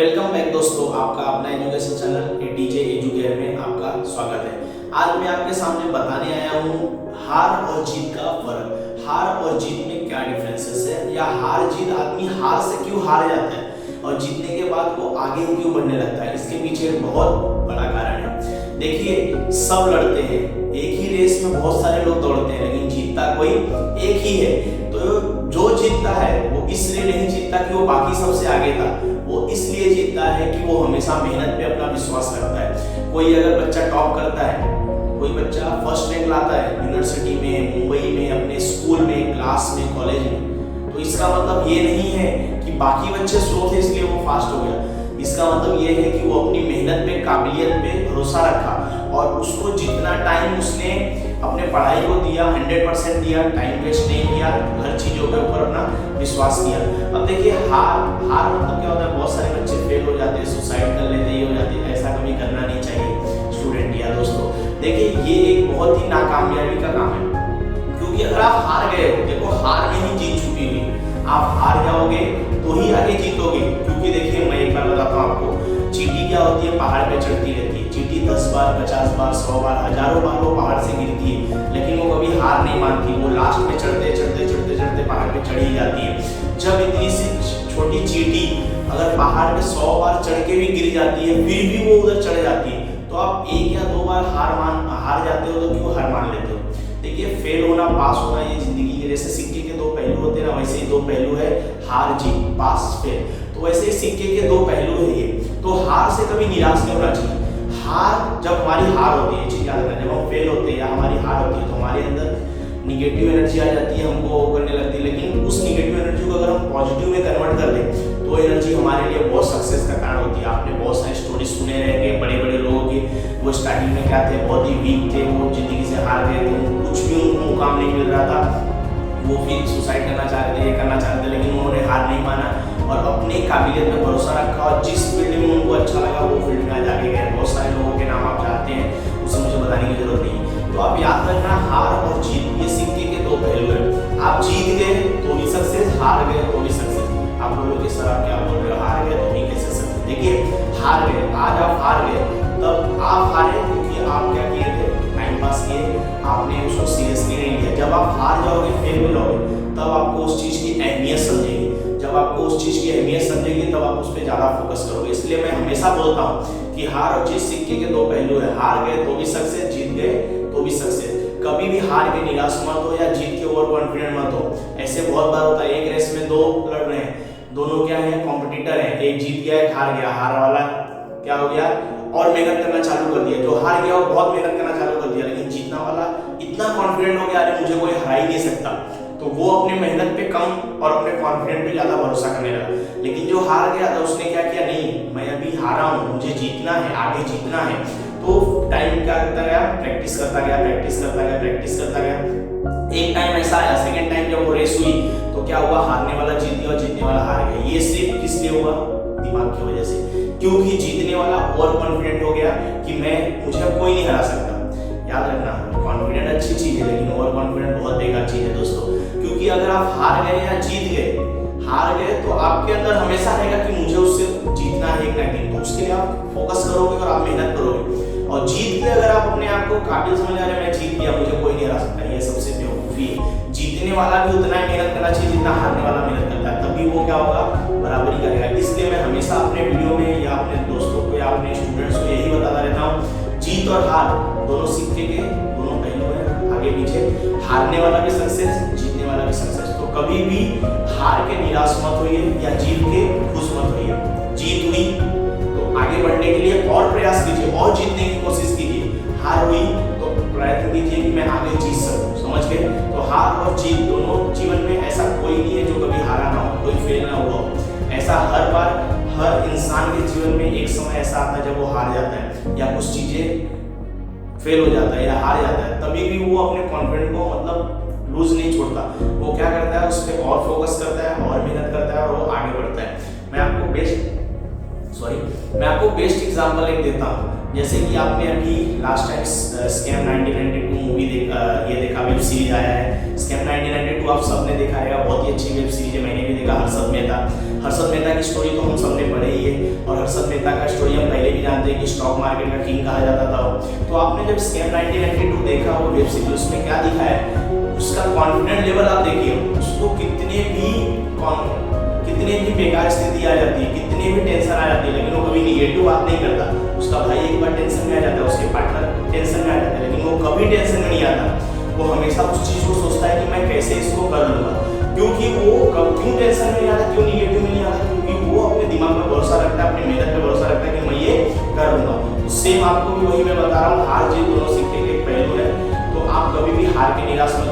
Welcome back दोस्तों, आपका अपना एजुकेशन चैनल एटीजे एजुकेयर में आपका स्वागत है। आज मैं आपके सामने बताने आया हूँ हार और जीत का फर्क। हार और जीत में क्या डिफरेंसेस है, या हार जीत आदमी हार से क्यों हार जाता है और जीतने के बाद वो आगे क्यों बढ़ने लगता है, इसके पीछे एक बहुत बड़ा कारण है। देखिए, सब लड़ते हैं, एक ही रेस में बहुत सारे लोग दौड़ते हैं, लेकिन जीतता कोई एक ही है। तो जो जीतता है वो इसलिए नहीं जीतता कि वो बाकी सबसे आगे था, वो इसलिए जीतता है कि वो हमेशा मेहनत पे अपना विश्वास रखता है। कोई अगर बच्चा टॉप करता है, कोई बच्चा फर्स्ट रैंक लाता है यूनिवर्सिटी में, मुंबई में, अपने स्कूल में, क्लास में, कॉलेज में, तो इसका मतलब ये नहीं है कि बाकी बच्चे स्लो थे इसलिए वो फास्ट हो गया। इसका मतलब ये है कि वो अपनी मेहनत पे, काबिलियत पे भरोसा रखा और उसको जितना टाइम उसने अपने पढ़ाई को दिया, 100% दिया, टाइम वेस्ट नहीं किया, हर चीज़ों के ऊपर अपना विश्वास किया। अब देखिए, हार मतलब क्या होता है, बहुत सारे बच्चे फेल हो जाते हैं, सुसाइड कर लेते, ये हो जाते हैं। ऐसा कभी करना नहीं चाहिए स्टूडेंट या दोस्तों। देखिए, ये एक बहुत ही नाकामयाबी का काम है, क्योंकि अगर आप हार गए, देखो हार में ही जीत छुपी हुई। आप हार जाओगे तो ही आगे जीतोगे। क्योंकि देखिए, मैं एक बार बताता हूँ आपको, चींटी क्या होती है, पहाड़ पे चढ़ती रहती है। चींटी 10 बार, 50 बार, 100 बार, हजारों बार वो पहाड़ से गिरती है, लेकिन वो कभी हार नहीं मानती। वो लास्ट में चढ़ते चढ़ते चढ़ते चढ़ते पहाड़ पे चढ़ ही जाती है। जब इतनी सी छोटी चींटी अगर पहाड़ पे 100 बार चढ़ के भी गिर जाती है, फिर भी वो उधर चढ़ जाती है, तो आप 1 या 2 बार हार जाते हो तो क्यों हार मान लेते हो? देखिए, फेल होना, पास होना, ये जिंदगी के जैसे सिक्के के 2 पहलू होते हैं ना, वैसे ही 2 पहलू है, हार जीत, पास फेल। तो वैसे ही सिक्के के 2 पहलू है ये। तो हार से कभी निराश नहीं होना चाहिए। हार, जब हमारी हार होती है, चीज याद रखना, जब हम फेल होते हैं या हमारी हार होती है तो हमारे अंदर निगेटिव एनर्जी आ जाती है, हमको करने लगती है। लेकिन उस निगेटिव एनर्जी को अगर हम पॉजिटिव में कन्वर्ट कर दें तो एनर्जी हमारे लिए बहुत सक्सेस का कारण होती है। आपने बहुत सारे स्टोरी सुने रहेंगे बड़े बड़े लोगों के, वो स्टार्टिंग में क्या थे, बहुत ही वीक थे, वो जिंदगी से हार गए थे, कुछ भी उनको मुकाम नहीं मिल रहा था, वो फिर सुसाइड करना चाहते थे, ये करना चाहते थे, लेकिन उन्होंने हार नहीं माना और अपने काबिलियत में भरोसा रखा और जिस फील्ड में उनको अच्छा लगा वो फील्ड में आज आगे गए। बहुत सारे लोगों के नाम आप जानते हैं, उसे मुझे बताने की जरूरत नहीं। तो आप याद रखना, हार और जीत ये सिक्के के 2 पहलू हैं। आप जीत गए तो भी सक्सेस, हार गए तो भी सक्सेस। आप बोलोगे सर आप क्या बोल रहे हो, हार गए तो भी कैसे सक्सेस? देखिए, हार गए, आज आप हार गए, तब आप हारे क्योंकि आप क्या किए थे, टाइम पास किए, आपने उसको सीरियसली नहीं लिया। जब आप हार जाओगे, फेल हो जाओगे, तब आपको उस चीज़ की अहमियत समझेगी। जब आपको उस चीज़ की अहमियत समझेगी तब आप उस पर ज़्यादा फोकस करोगे। इसलिए मैं हमेशा बोलता हूँ कि हार और जीत सिक्के के 2 पहलू है। हार गए तो भी सक्सेस, जीत गए तो भी सक्सेस। कभी भी हार के निराश मत हो या जीत के ओवर कॉन्फिडेंट मत हो। ऐसे बहुत बार होता है, एक रेस में 2 लड़ रहे हैं, दोनों क्या है, कॉम्पिटिटर है, एक जीत गया, एक हार गया। हार वाला क्या हो गया, और मेहनत करना चालू कर दिया। जो हार गया वो बहुत मेहनत करना चालू कर दिया, लेकिन जीतना वाला इतना कॉन्फिडेंट हो गया, अरे मुझे कोई हरा ही नहीं सकता, तो वो अपने मेहनत पे कम और अपने कॉन्फिडेंट पे ज्यादा भरोसा करने लगा। लेकिन जो हार गया था उसने क्या किया, नहीं मैं अभी हारा हूँ, मुझे जीतना है, आगे जीतना है। तो टाइम क्या करता गया, प्रैक्टिस करता गया, प्रैक्टिस करता गया, प्रैक्टिस करता गया। एक टाइम ऐसा आया, सेकंड टाइम जब वो रेस हुई तो क्या हुआ, हारने वाला जीत गया और जीतने वाला हार गया। ये सिर्फ किस लिए हुआ, दिमाग की वजह से। क्योंकि जीतने वाला ओवर कॉन्फिडेंट हो गया कि मुझे अब कोई नहीं हरा सकता। याद रखना, कॉन्फिडेंट अच्छी चीज है, लेकिन ओवर कॉन्फिडेंट बहुत बेकार चीज है दोस्तों। क्योंकि अगर आप हार गए या जीत गए, हार गए तो आपके अंदर हमेशा रहेगा कि मुझे उससे जीतना है एक ना एक दिन, तो उसके लिए आप फोकस करोगे और आप मेहनत करोगे। और जीत के अगर आप अपने आप को काबिल समझ रहे, मैं जीत गया, मुझे कोई नहीं हरा सकता, ये सबसे बेवकूफी है। जीतने वाला भी उतना ही मेहनत करना चाहिए जितना हारने वाला मेहनत करता है, तभी वो क्या होगा, बराबरी करेगा। इसलिए मैं हमेशा अपने वीडियो में या अपने दोस्तों को या अपने स्टूडेंट्स को यही बताता रहता हूँ, जीत और हार दोनों सिक्के के 2 पहलू हैं, आगे पीछे। हारने वाला भी सक्सेस, जीतने वाला भी सक्सेस। तो कभी भी हार के निराश मत होइए या जीत के खुश मत होइए। जीत हुई तो आगे बढ़ने के लिए और प्रयास कीजिए और जीतने की कोशिश कीजिए। हार हुई तो प्रयत्न कीजिए कि मैं आगे जीत सकूं, समझ गए? तो हार और जीत दोनों जीवन में, ऐसा कोई नहीं है जो कभी हारा ना हो, कोई फेल ना हुआ हो। ऐसा हर बार हर इंसान के जीवन में एक समय ऐसा आता है जब वो हार जाता है या कुछ चीजें फेल हो जाता है या हार जाता है, तभी भी वो अपने कॉन्फिडेंट को मतलब लूज नहीं छोड़ता। वो क्या करता है, उस पर और फोकस करता है और मेहनत करता है और वो आगे बढ़ता है। मैं आपको बेस्ट एग्जांपल एक देता हूँ। जैसे कि आपने अभी लास्ट टाइम स्कैम 1992 मूवी देखा, वेब सीरीज आया है स्कैम 1992 आप सबने देखा है, बहुत ही अच्छी वेब सीरीज है, मैंने भी देखा। हर्षद मेहता की स्टोरी तो हम सबने पढ़ी ही है, और हर्षद मेहता का स्टोरी हम पहले भी जानते हैं कि स्टॉक मार्केट का किंग कहा जाता था। तो आपने जब स्कैम 1992 देखा वो वेब सीरीज, उसमें क्या दिखा है, उसका कॉन्फिडेंट लेवल आप देखिए, उसको कितने भी बेकार स्थिति आ जाती है, कितने भी टेंशन आ जाती है, लेकिन वो कभी निगेटिव बात नहीं करता। उसका भाई एक बार टेंशन में आ जाता है, उसके पार्टनर टेंशन में आ जाता है, लेकिन वो कभी टेंशन में नहीं आता। वो हमेशा उस चीज को सोचता है कि मैं कैसे इसको कर लूंगा, क्योंकि वो क्यों टेंशन में नहीं आता, क्यों निगेटिव में नहीं आता, क्योंकि वो अपने दिमाग में भरोसा रखता है, अपनी मेहनत पे भरोसा रखता है कि मैं ये कर लूंगा। सेम आपको भी वही मैं बता रहा हूँ, हार जीत दोनों सिक्के के एक पहलू है। तो आप कभी भी हार के निराश मत